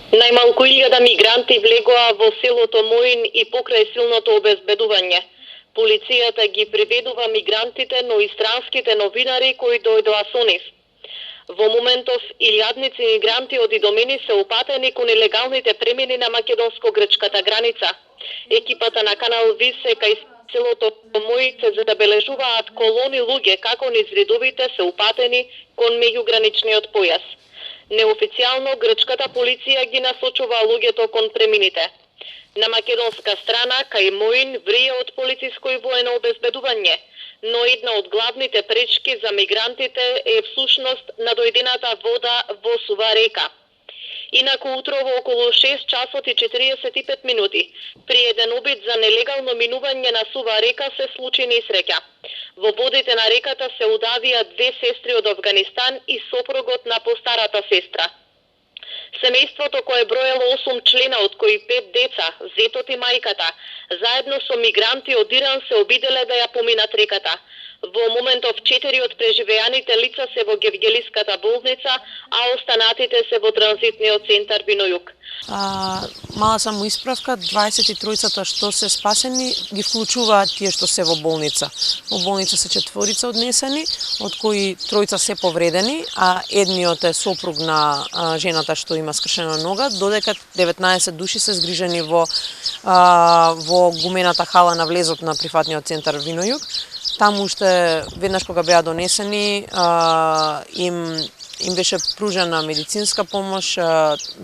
Најмалку 1000 мигранти влегоа во селото Моин и покрај силното обезбедување. Полицијата ги приведува мигрантите, но и странските новинари кои дојдоа со нив. Во моментов, илјадници мигранти од Идомени се упатени кон нелегалните премини на македонско-грчката граница. Екипата на Канал Висе кај селото Моин се забележуваат колони луѓе како низ редовите се упатени кон меѓуграничниот појас. Неофицијално грчката полиција ги насочува луѓето кон премините. На македонска страна, кај Моин врие од полициско и воено обезбедување, но една од главните пречки за мигрантите е всушност надојдената вода во сува река. Инаку утрово околу 6 часот и 45 минути, при еден обид за нелегално минување на сува река се случи несреќа. Во водите на реката се удавија 2 сестри од Авганистан и сопругот на постарата сестра. Семејството кое броело 8 члена, од кои 5 деца, зетот и мајката, заедно со мигранти од Иран се обиделе да ја поминат реката. Во моментов 4 од преживеаните лица се во Гевгелиската болница, а останатите се во транзитниот центар Винојук. Мала само исправка, 23-цата што се спасени ги вклучуваат тие што се во болница. Во болница се 4 однесени, од кои 3 се повредени, а едниот е сопруг на жената што има скршена нога, додека 19 души се згрижени во гумената хала на влезот на прифатниот центар Винојук. Таму уште веднаш кога беа донесени, им беше пружена медицинска помош,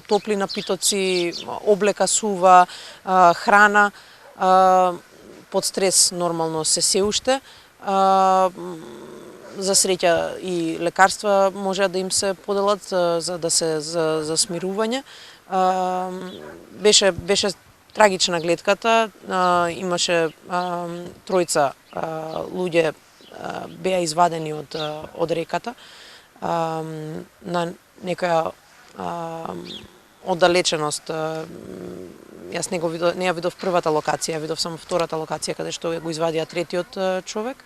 топли напитоци, облека сува, храна, под стрес нормално се уште. За среќа и лекарства може да им се поделат за смирување. Беше трагична гледката, имаше 3 луѓе беа извадени од реката на некоја оддалеченост. Јас не ја видов првата локација, ја видов само втората локација каде што го извадија третиот човек.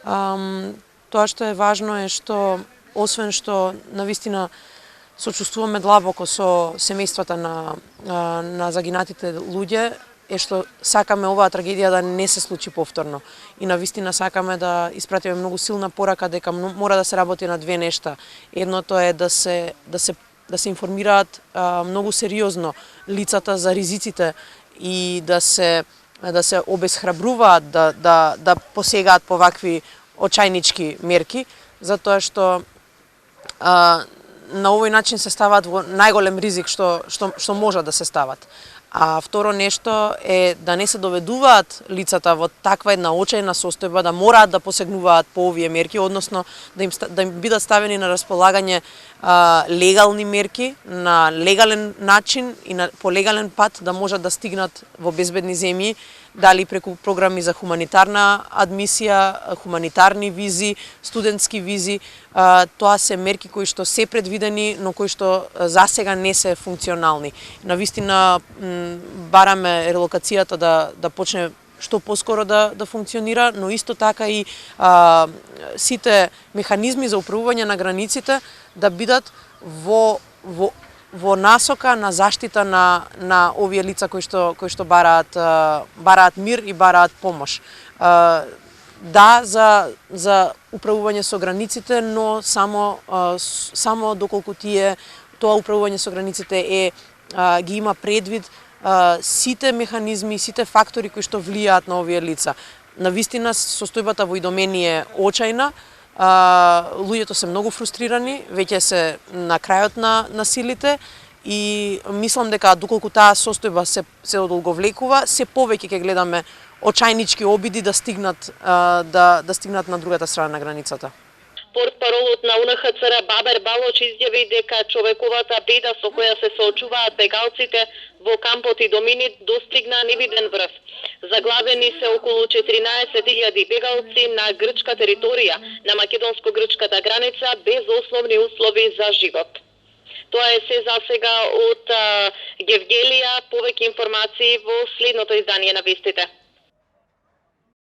Тоа што е важно е што, освен што навистина сочувствуваме длабоко со семејствата на загинатите луѓе, е што сакаме оваа трагедија да не се случи повторно. И навистина сакаме да испратиме многу силна порака дека мора да се работи на 2 нешта. Едното е да се информираат многу сериозно лицата за ризиците и да се обесхрабруваат да посегаат по вакви очајнички мерки, затоа што на овој начин се ставаат во најголем ризик што може да се стават. А второ нешто е да не се доведуваат лицата во таква една очајна состојба да мораат да посегнуваат по овие мерки, односно да им бидат ставени на располагање легални мерки на легален начин и по легален пат да можат да стигнат во безбедни земји, дали преку програми за хуманитарна адмисија, хуманитарни визи, студентски визи. Тоа се мерки кои што се предвидени, но кои што засега не се функционални. Навистина бараме релокацијата да почне што поскоро да функционира, но исто така и сите механизми за управување на границите да бидат во насока на заштита на овие лица кои што бараат мир и бараат помош. Да, за управување со границите, но само доколку тоа управување со границите ги има предвид сите механизми, сите фактори кои што влијаат на овие лица. Навистина состојбата во Идомени е очајна. Луѓето се многу фрустрирани, веќе се на крајот на силите и мислам дека доколку таа состојба се одолговлекува, се повеќе ќе гледаме очајнички обиди да стигнат на другата страна на границата. Портпаролот на УНХЦР Бабер Балоч изјави дека човековата беда со која се соочуваат бегалците во кампот Идомени достигна невиден врв. Заглавени се околу 14.000 бегалци на грчка територија на македонско-грчката граница без основни услови за живот. Тоа е се за сега од Гевгелија. Повеќе информации во следното издание на вестите.